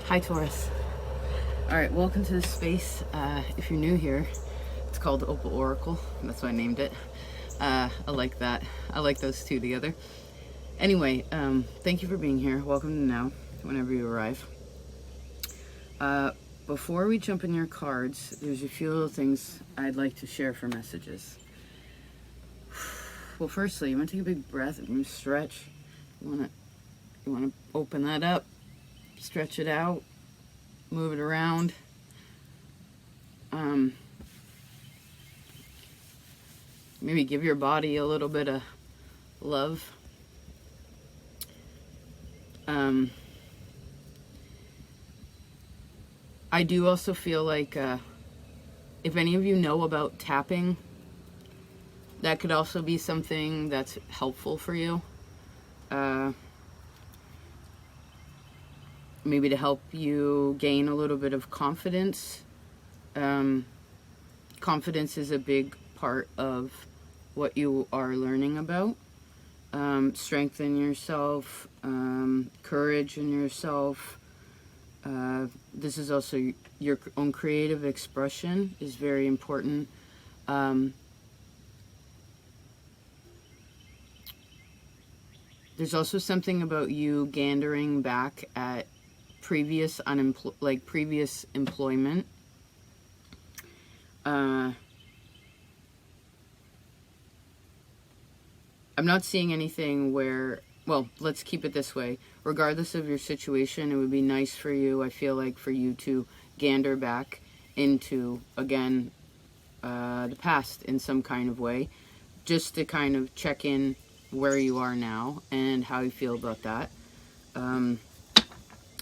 Hi, Taurus. All right, welcome to this space. If you're new here, it's called Opal Oracle. That's why I named it. I like that. I like those two together. Anyway, thank you for being here. Welcome to now, whenever you arrive. Before we jump in your cards, there's a few little things I'd like to share for messages. Well, firstly, you want to take a big breath and stretch. You want to open that up, stretch it out, move it around. Maybe give your body a little bit of love. I do also feel like if any of you know about tapping, that could also be something that's helpful for you. Maybe to help you gain a little bit of confidence. Confidence is a big part of what you are learning about. Strength in yourself, courage in yourself. This is also your own creative expression is very important. There's also something about you gandering back at previous employment. I'm not seeing anything where, well, let's keep it this way. Regardless of your situation, it would be nice for you, I feel like, for you to gander back into, again, the past in some kind of way, just to kind of check in where you are now and how you feel about that.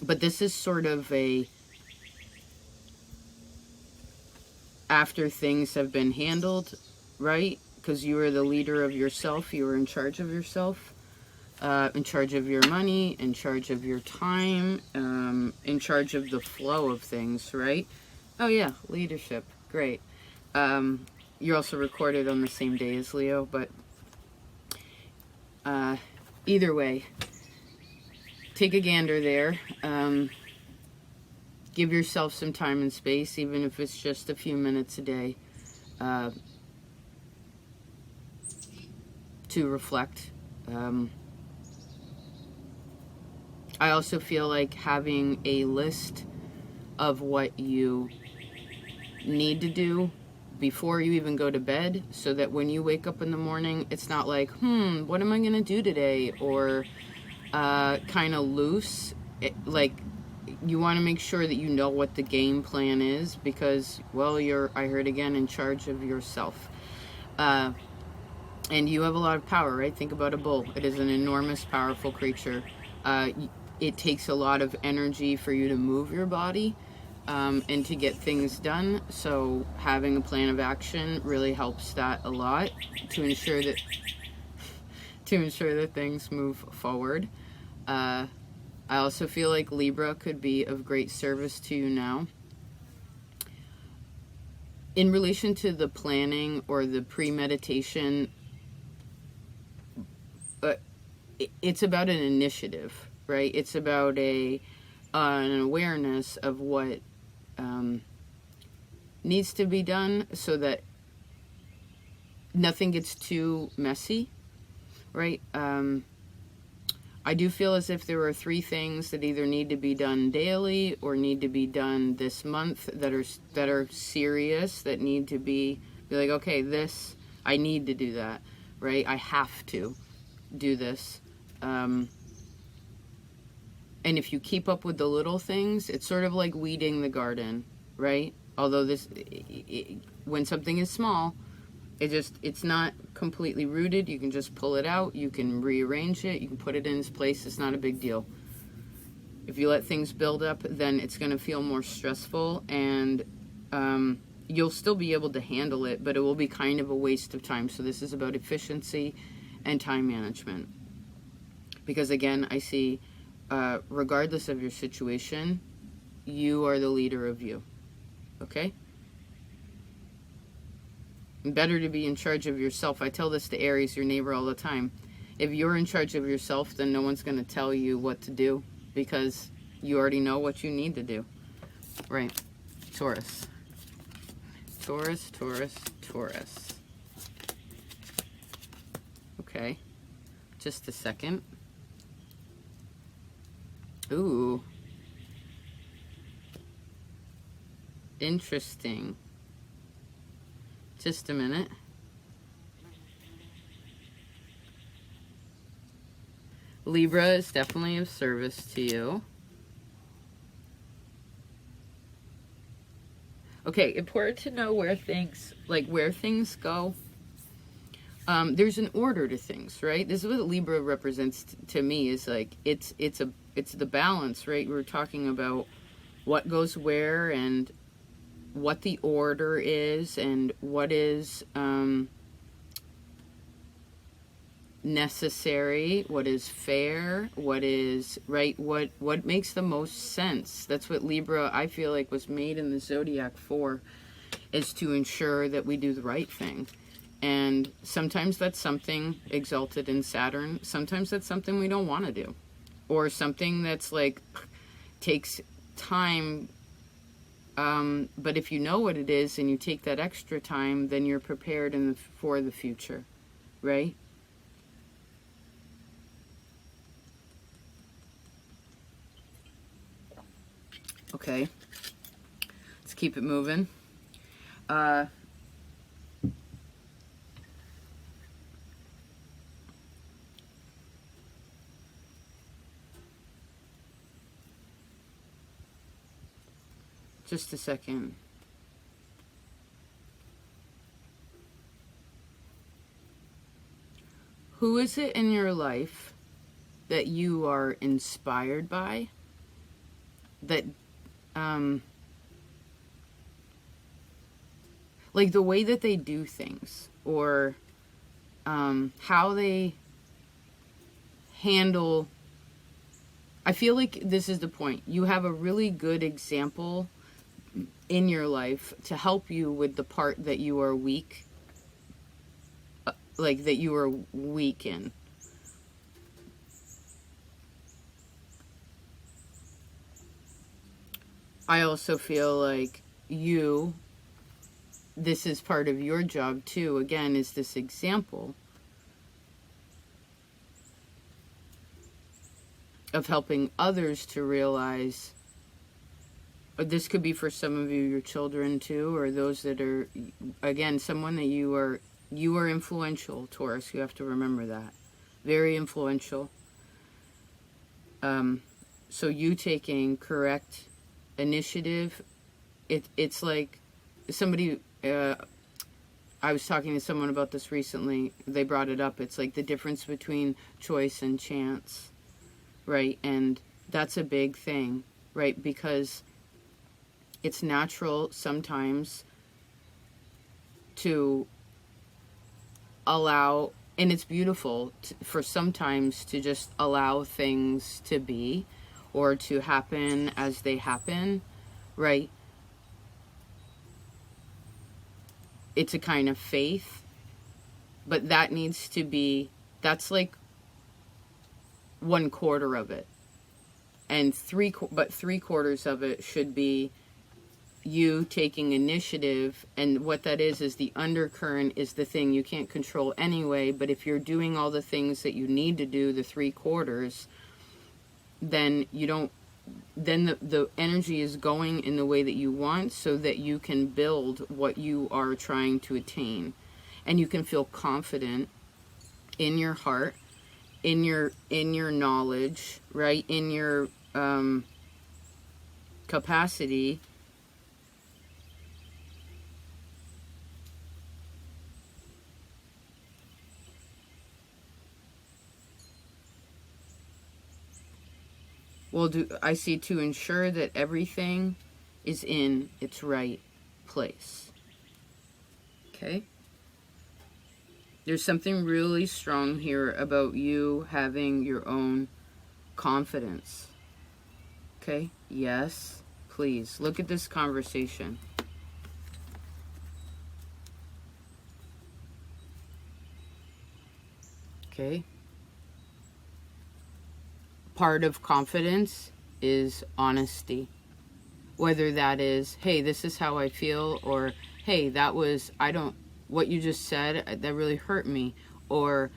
But this is sort of a after things have been handled, right? Because you are the leader of yourself, you are in charge of yourself, in charge of your money, in charge of your time, in charge of the flow of things, right? Oh yeah, leadership, great. You're also recorded on the same day as Leo, but either way, take a gander there. Give yourself some time and space, even if it's just a few minutes a day, to reflect. I also feel like having a list of what you need to do before you even go to bed, so that when you wake up in the morning, it's not like, what am I going to do today? Or kind of loose. You want to make sure that you know what the game plan is, because, well, you're, I heard again, in charge of yourself. And you have a lot of power, right? Think about a bull. It is an enormous, powerful creature. It takes a lot of energy for you to move your body and to get things done. So having a plan of action really helps that a lot to ensure that things move forward. I also feel like Libra could be of great service to you now. In relation to the planning or the premeditation, it's about an initiative, right? It's about an awareness of what needs to be done so that nothing gets too messy, right? I do feel as if there are 3 things that either need to be done daily or need to be done this month that are serious, that need to be like, okay, this, I need to do that, right? I have to do this. And if you keep up with the little things, it's sort of like weeding the garden, right? Although when something is small, it's not completely rooted. You can just pull it out. You can rearrange it. You can put it in its place. It's not a big deal. If you let things build up, then it's going to feel more stressful, and you'll still be able to handle it, but it will be kind of a waste of time. So this is about efficiency and time management. Because again, I see, regardless of your situation, you are the leader of you. Okay? Better to be in charge of yourself. I tell this to Aries, your neighbor, all the time. If you're in charge of yourself, then no one's going to tell you what to do, because You already know what you need to do. Right. Taurus. Taurus, Taurus, Taurus. Okay. Just a second. Ooh. Interesting. Just a minute. Libra is definitely of service to you. Okay, important to know where things go. There's an order to things, right? This is what Libra represents to me, is like it's the balance, right? We're talking about what goes where and what the order is and what is necessary, what is fair, what is right, what makes the most sense. That's what Libra, I feel like, was made in the zodiac for, is to ensure that we do the right thing. And sometimes that's something exalted in Saturn, sometimes that's something we don't want to do, or something that's like takes time, but if you know what it is and you take that extra time, then you're prepared for the future, right? Okay, let's keep it moving. Just a second. Who is it in your life that you are inspired by? That like the way that they do things, or how they handle. I feel like this is the point. You have a really good example in your life to help you with the part that you are weak, like that you are weak in. I also feel like this is part of your job too, again, is this example of helping others to realize, or this could be for some of you, your children too, or those that are, again, someone that you are influential, Taurus, you have to remember that. Very influential. So you taking correct initiative, it's like somebody, I was talking to someone about this recently, they brought it up, it's like the difference between choice and chance, right? And that's a big thing, right? Because it's natural sometimes to allow, and it's beautiful for sometimes to just allow things to be, or to happen as they happen, right? It's a kind of faith, but that needs to be, that's like 1/4 of it. And 3/4 of it should be you taking initiative. And what that is the undercurrent is the thing you can't control anyway, but if you're doing all the things that you need to do, the 3/4, then you don't, then the energy is going in the way that you want, so that you can build what you are trying to attain. And you can feel confident in your heart, in your knowledge, right? In your capacity I see, to ensure that everything is in its right place. Okay? There's something really strong here about you having your own confidence. Okay? Yes, please. Look at this conversation. Okay? Part of confidence is honesty. Whether that is, hey, this is how I feel, or hey, that was, what you just said, that really hurt me, or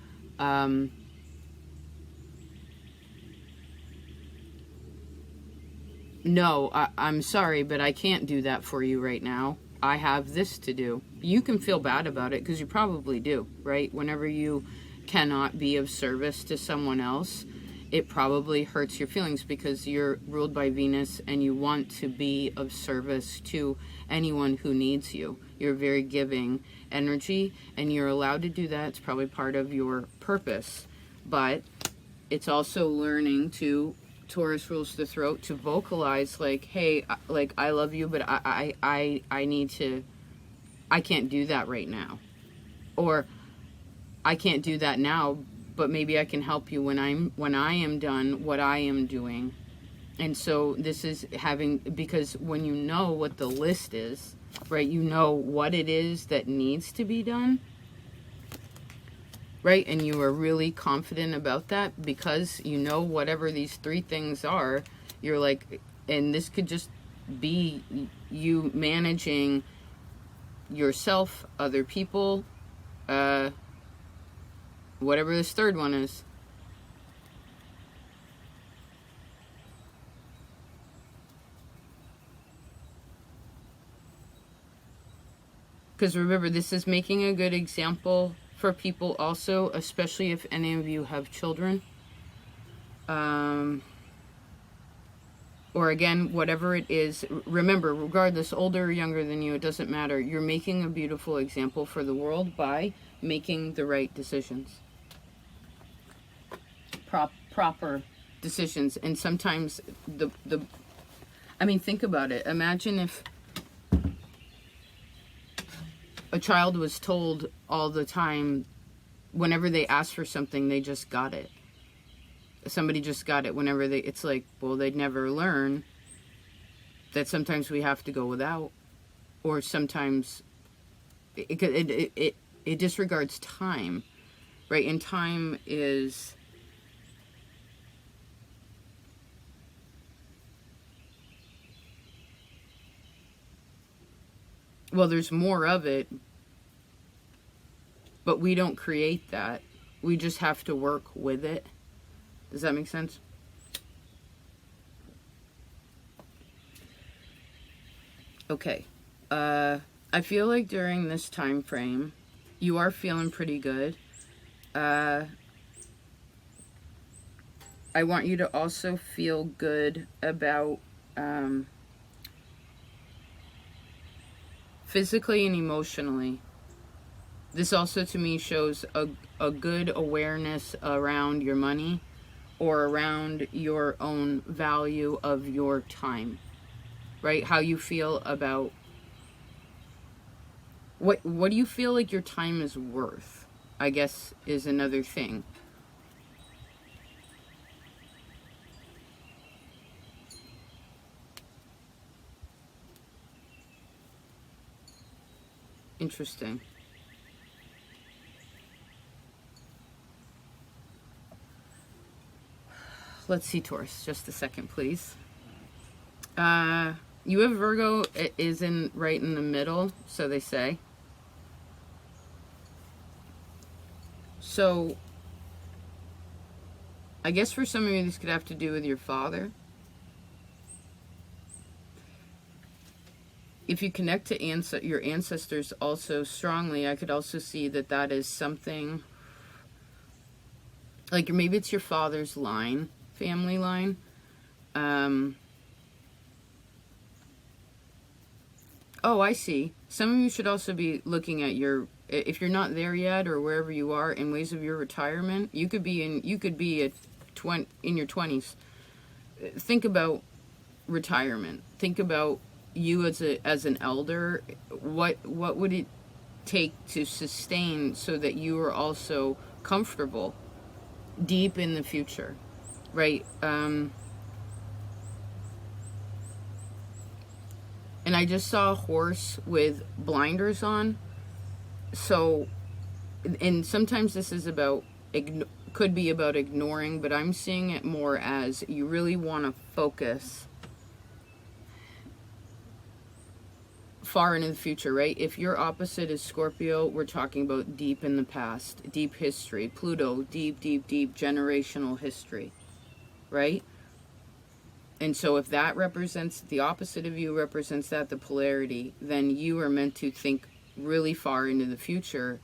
no, I'm sorry, but I can't do that for you right now. I have this to do. You can feel bad about it, because you probably do, right? Whenever you cannot be of service to someone else, it probably hurts your feelings, because you're ruled by Venus and you want to be of service to anyone who needs you. You're very giving energy, and you're allowed to do that. It's probably part of your purpose. But it's also learning to, Taurus rules the throat, to vocalize, like, hey, like, I love you, but I need to, I can't do that right now. Or I can't do that now, but maybe I can help you when I am done what I am doing. And so this is having, because when you know what the list is, right, you know what it is that needs to be done, right, and you are really confident about that, because you know whatever these 3 things are, you're like, and this could just be you managing yourself, other people, whatever this 3rd one is. Because remember, this is making a good example for people also, especially if any of you have children. Or again, whatever it is, remember, regardless, older or younger than you, it doesn't matter. You're making a beautiful example for the world by making the right decisions. Proper decisions. And sometimes I mean, think about it. Imagine if a child was told all the time, whenever they asked for something, they just got it. Somebody just got it whenever it's like, well, they'd never learn that sometimes we have to go without, or sometimes it disregards time, right? And time is, well, there's more of it, but we don't create that. We just have to work with it. Does that make sense? Okay. I feel like during this time frame, you are feeling pretty good. I want you to also feel good about physically and emotionally. This also to me shows a good awareness around your money, or around your own value of your time, right? How you feel about, what do you feel like your time is worth, I guess, is another thing. Interesting. Let's see, Taurus. Just a second, please. You have Virgo. It is right in the middle, so they say. So, I guess for some of you, this could have to do with your father. If you connect to your ancestors also strongly, I could also see that that is something, like maybe it's your father's line, family line. Oh, I see. Some of you should also be looking at if you're not there yet, or wherever you are in ways of your retirement. You could be in your 20s. Think about retirement. Think about you as an elder. What would it take to sustain so that you are also comfortable deep in the future, right? And I just saw a horse with blinders on. So, and sometimes this is about could be about ignoring, but I'm seeing it more as you really want to focus far into the future, right? If your opposite is Scorpio, we're talking about deep in the past, deep history. Pluto, deep, deep, deep generational history, right? And so if that represents, the opposite of you represents that, the polarity, then you are meant to think really far into the future.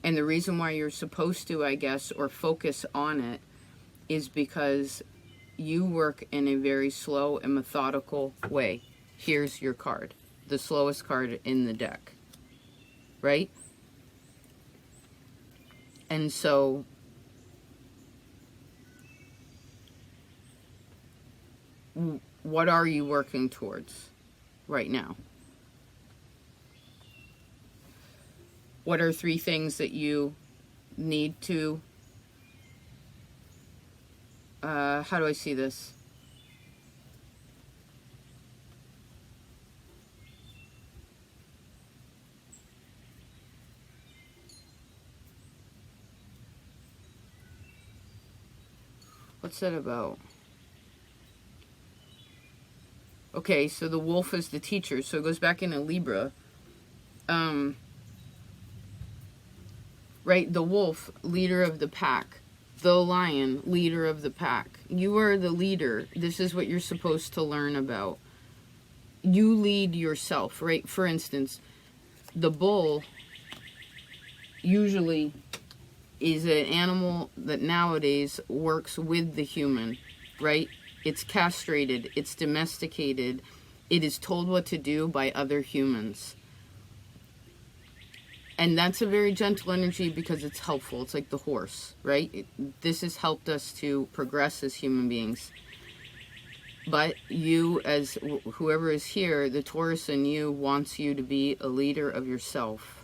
And the reason why you're supposed to, I guess, or focus on it is because you work in a very slow and methodical way. Here's your card, the slowest card in the deck, right? And so what are you working towards right now? What are 3 things that you need to, how do I see this? What's that about? Okay, so the wolf is the teacher, so it goes back into Libra. Right, the wolf, leader of the pack. The lion, leader of the pack. You are the leader. This is what you're supposed to learn about. You lead yourself, right? For instance, the bull usually is an animal that nowadays works with the human, right? It's castrated, it's domesticated, it is told what to do by other humans. And that's a very gentle energy because it's helpful. It's like the horse, right? This has helped us to progress as human beings. But you, as whoever is here, the Taurus in you wants you to be a leader of yourself.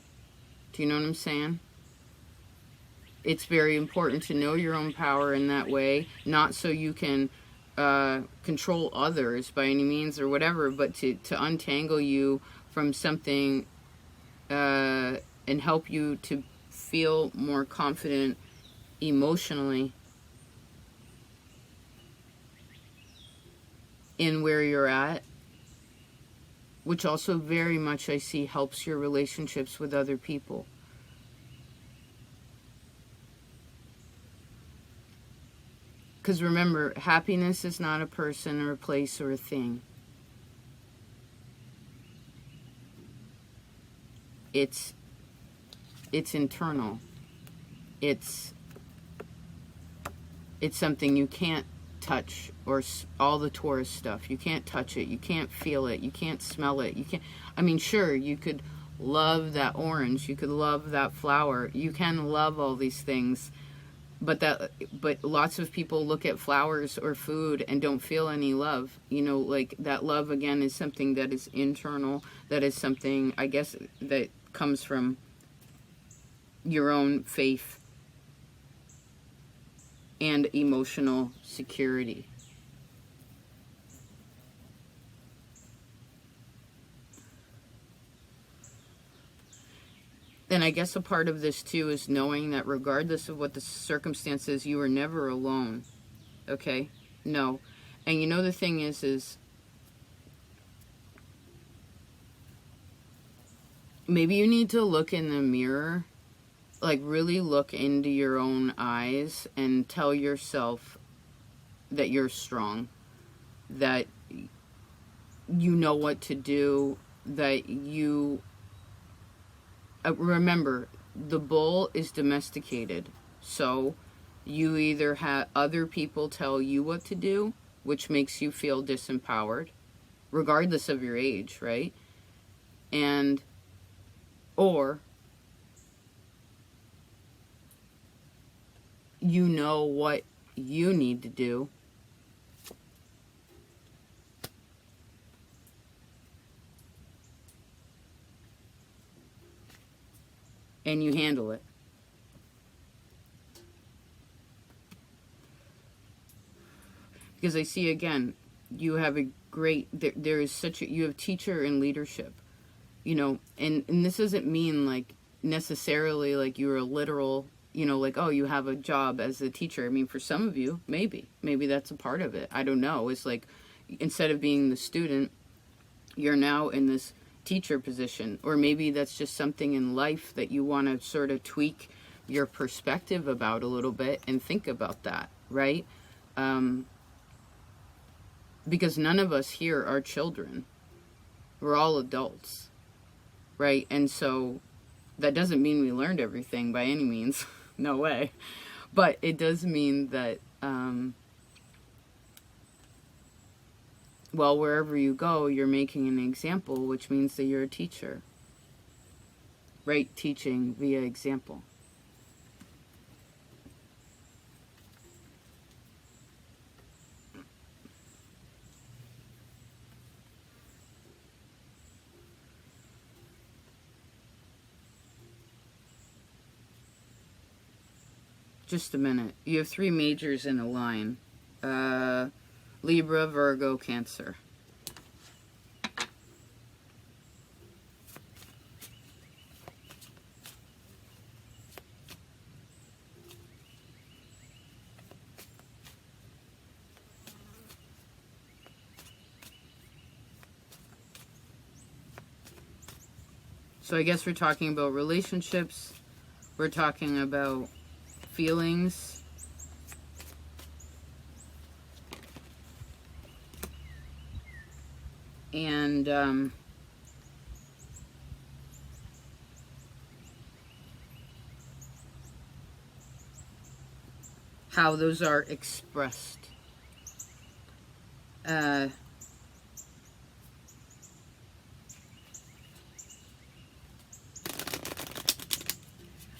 Do you know what I'm saying? It's very important to know your own power in that way, not so you can control others by any means or whatever, but to untangle you from something and help you to feel more confident emotionally in where you're at, which also very much I see helps your relationships with other people. Because remember, happiness is not a person or a place or a thing. It's internal. It's something you can't touch, or all the Taurus stuff. You can't touch it. You can't feel it. You can't smell it. You can't. I mean, sure, you could love that orange. You could love that flower. You can love all these things. But lots of people look at flowers or food and don't feel any love. You know, like that love again is something that is internal. That is something, I guess, that comes from your own faith and emotional security. And I guess a part of this too is knowing that regardless of what the circumstances, you are never alone. Okay? No. And you know the thing is maybe you need to look in the mirror, like really look into your own eyes and tell yourself that you're strong, that you know what to do, that you... remember, the bull is domesticated, so you either have other people tell you what to do, which makes you feel disempowered, regardless of your age, right? Or you know what you need to do, and you handle it. Because I see again, you have a great, there is such a, you have teacher and leadership, you know, and this doesn't mean like necessarily like you're a literal, you know, like, oh, you have a job as a teacher. I mean, for some of you, maybe that's a part of it. I don't know. It's like, instead of being the student, you're now in this teacher position. Or maybe that's just something in life that you want to sort of tweak your perspective about a little bit and think about that, right? Because none of us here are children. We're all adults, right? And so that doesn't mean we learned everything by any means. No way. But it does mean that, well, wherever you go, you're making an example, which means that you're a teacher, right? Teaching via example. Just a minute. You have 3 majors in a line. Libra, Virgo, Cancer. So I guess we're talking about relationships. We're talking about feelings. And how those are expressed.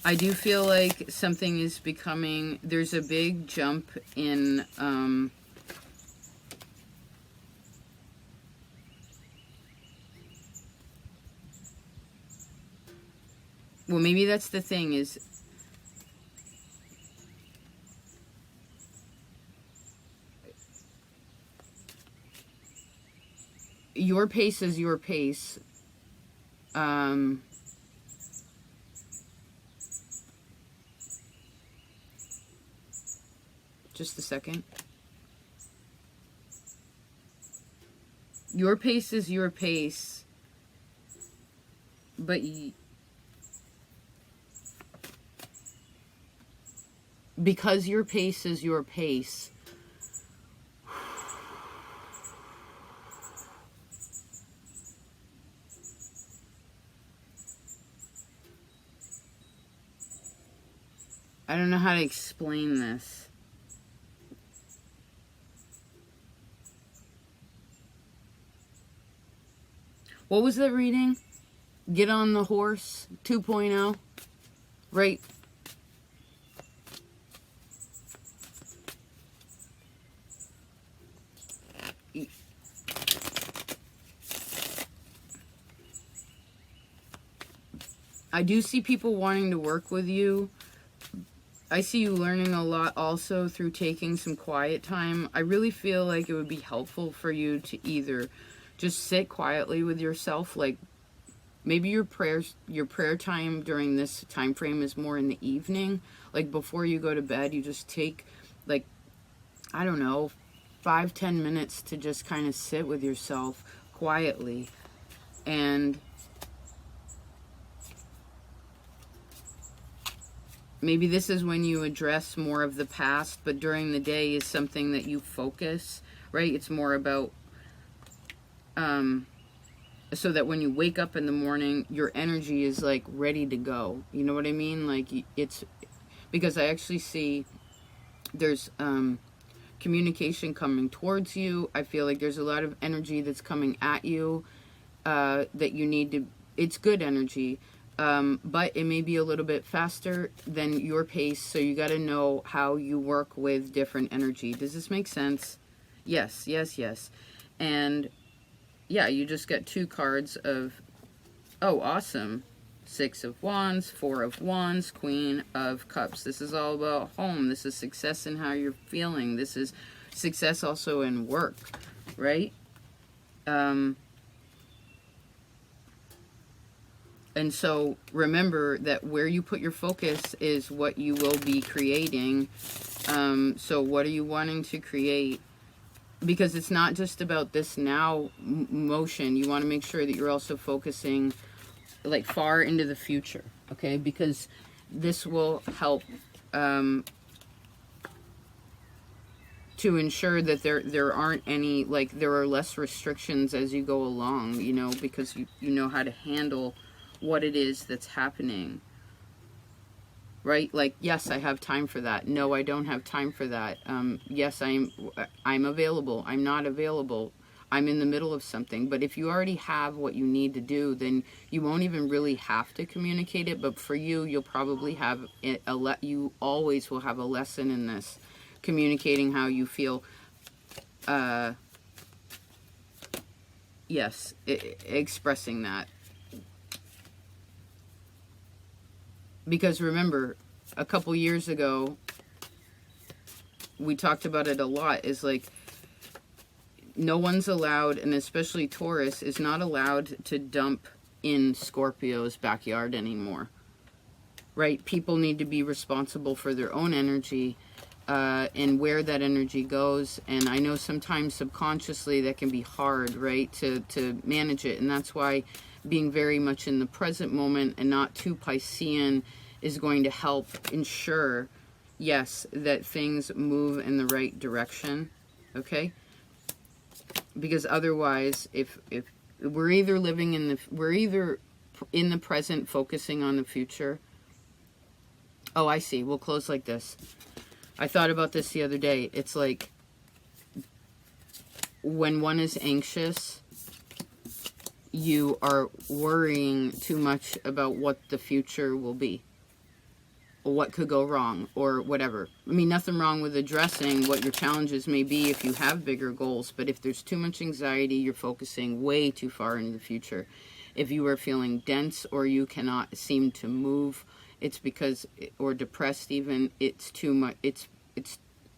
I do feel like something is becoming, there's a big jump in, well, maybe that's the thing, is your pace is your pace. Just a second. Your pace is your pace, but because your pace is your pace, I don't know how to explain this. What was that reading? Get on the Horse 2.0, right? I do see people wanting to work with you. I see you learning a lot also through taking some quiet time. I really feel like it would be helpful for you to either just sit quietly with yourself, like maybe your prayer time during this time frame is more in the evening. Like before you go to bed, you just take, like, I don't know, 5-10 minutes to just kind of sit with yourself quietly. And maybe this is when you address more of the past, but during the day is something that you focus, right? It's more about, so that when you wake up in the morning, your energy is like ready to go. You know what I mean? Like it's, because I actually see there's communication coming towards you. I feel like there's a lot of energy that's coming at you that you need to, it's good energy. But it may be a little bit faster than your pace, so you got to know how you work with different energy. Does this make sense? Yes, yes, yes. And yeah, you just get 2 cards of, oh, awesome. 6 of Wands, 4 of Wands, Queen of Cups. This is all about home. This is success in how you're feeling. This is success also in work, right? And so remember that where you put your focus is what you will be creating. So what are you wanting to create? Because it's not just about this now motion. You want to make sure that you're also focusing like far into the future, okay? Because this will help to ensure that there aren't any, like, there are less restrictions as you go along, you know, because you know how to handle what it is that's happening, right? Like, yes, I have time for that. No, I don't have time for that. Yes, I'm available. I'm not available. I'm in the middle of something. But if you already have what you need to do, then you won't even really have to communicate it. But for you, you'll probably have you always will have a lesson in this, communicating how you feel. Yes, expressing that. Because remember, a couple years ago, we talked about it a lot, is like, no one's allowed, and especially Taurus, is not allowed to dump in Scorpio's backyard anymore. Right? People need to be responsible for their own energy and where that energy goes. And I know sometimes subconsciously that can be hard, right, to manage it. And that's why being very much in the present moment and not too Piscean is going to help ensure, yes, that things move in the right direction, okay? Because otherwise, if we're either we're either in the present focusing on the future. Oh, I see. We'll close like this. I thought about this the other day. It's like when one is anxious, you are worrying too much about what the future will be, or what could go wrong, or whatever. I mean, nothing wrong with addressing what your challenges may be if you have bigger goals, but if there's too much anxiety, you're focusing way too far into the future. If you are feeling dense or you cannot seem to move, it's because, or depressed even, it's too much, it's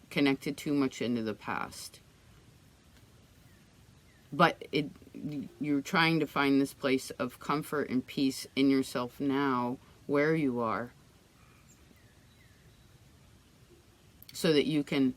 connected too much into the past. But you're trying to find this place of comfort and peace in yourself now, where you are, so that you can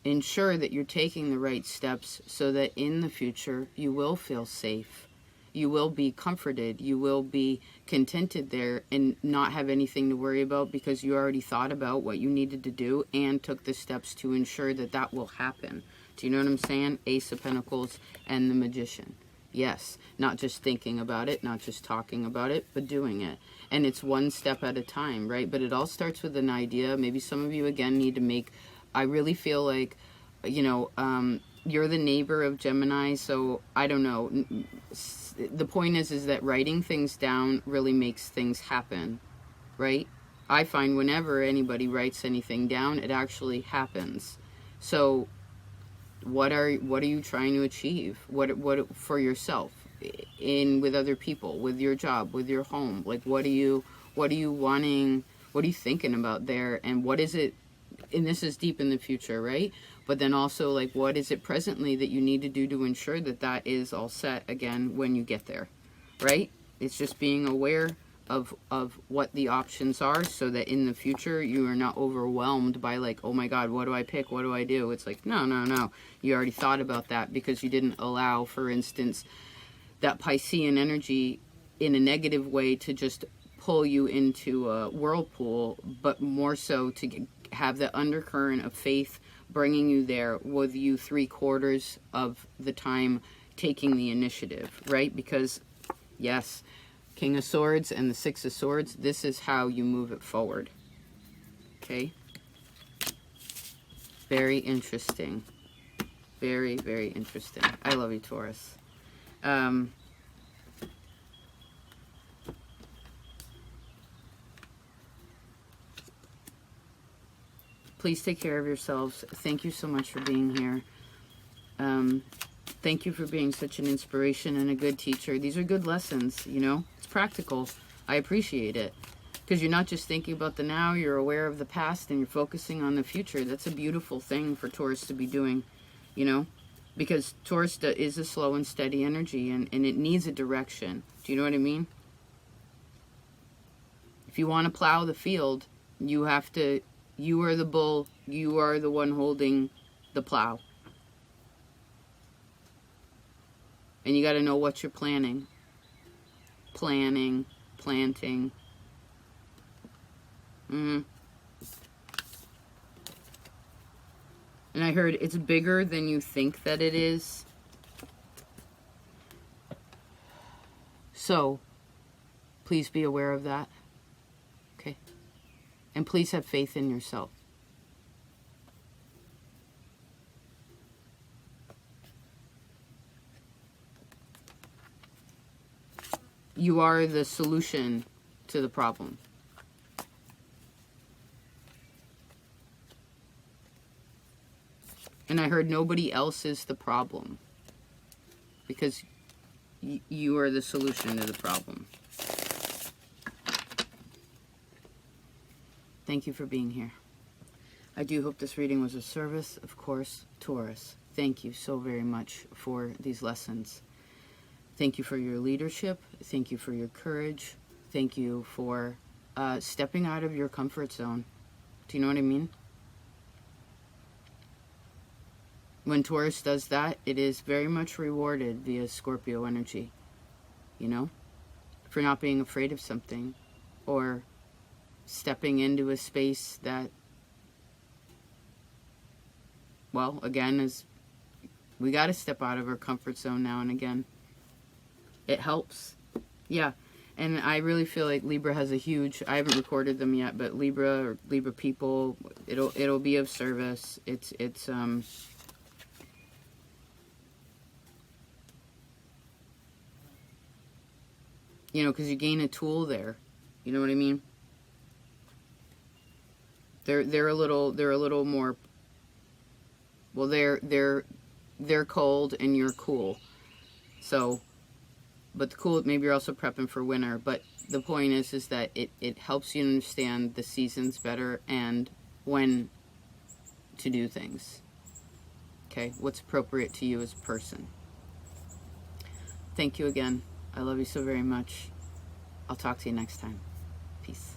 ensure that you're taking the right steps so that in the future you will feel safe. You will be comforted. You will be contented there and not have anything to worry about because you already thought about what you needed to do and took the steps to ensure that that will happen. Do you know what I'm saying? Ace of Pentacles and the Magician. Yes, not just thinking about it, not just talking about it, but doing it. And it's one step at a time, right? But it all starts with an idea. Maybe some of you, again, need to make... I really feel like, you know, you're the neighbor of Gemini, so I don't know. The point is that writing things down really makes things happen, right? I find whenever anybody writes anything down, it actually happens. So what are you trying to achieve? What for yourself, with other people, with your job, with your home? Like, what are you wanting? What are you thinking about there? And what is it? And this is deep in the future, right? But then also, like, what is it presently that you need to do to ensure that that is all set again when you get there, right? It's just being aware of what the options are so that in the future you are not overwhelmed by, like, oh my God, what do I pick? What do I do? It's like, no. You already thought about that because you didn't allow, for instance, that Piscean energy in a negative way to just pull you into a whirlpool, but more so to have the undercurrent of faith bringing you there, with you 3/4 of the time taking the initiative, right? Because, yes, King of Swords and the Six of Swords, this is how you move it forward. Okay? Very interesting. Very, very interesting. I love you, Taurus. Please take care of yourselves. Thank you so much for being here. Thank you for being such an inspiration and a good teacher. These are good lessons, you know. It's practical. I appreciate it. Because you're not just thinking about the now, you're aware of the past, and you're focusing on the future. That's a beautiful thing for Taurus to be doing, you know. Because Taurus is a slow and steady energy, and it needs a direction. Do you know what I mean? If you want to plow the field, you have to, you are the bull, you are the one holding the plow. And you got to know what you're planning. Planning, planting. And I heard it's bigger than you think that it is. So, please be aware of that. Okay? And please have faith in yourself. You are the solution to the problem. And I heard nobody else is the problem. Because you are the solution to the problem. Thank you for being here. I do hope this reading was of service. Of course, Taurus, thank you so very much for these lessons. Thank you for your leadership. Thank you for your courage. Thank you for stepping out of your comfort zone. Do you know what I mean? When Taurus does that, it is very much rewarded via Scorpio energy. You know? For not being afraid of something. Or stepping into a space that, well, again, is we got to step out of our comfort zone now and again. It helps. Yeah. And I really feel like Libra has a huge, I haven't recorded them yet, but Libra or Libra people, it'll be of service. It's you know, because you gain a tool there. You know what I mean? They're a little more, well, they're cold and you're cool. So, but the cool, maybe you're also prepping for winter. But the point is that it helps you understand the seasons better and when to do things. Okay? What's appropriate to you as a person. Thank you again. I love you so very much. I'll talk to you next time. Peace.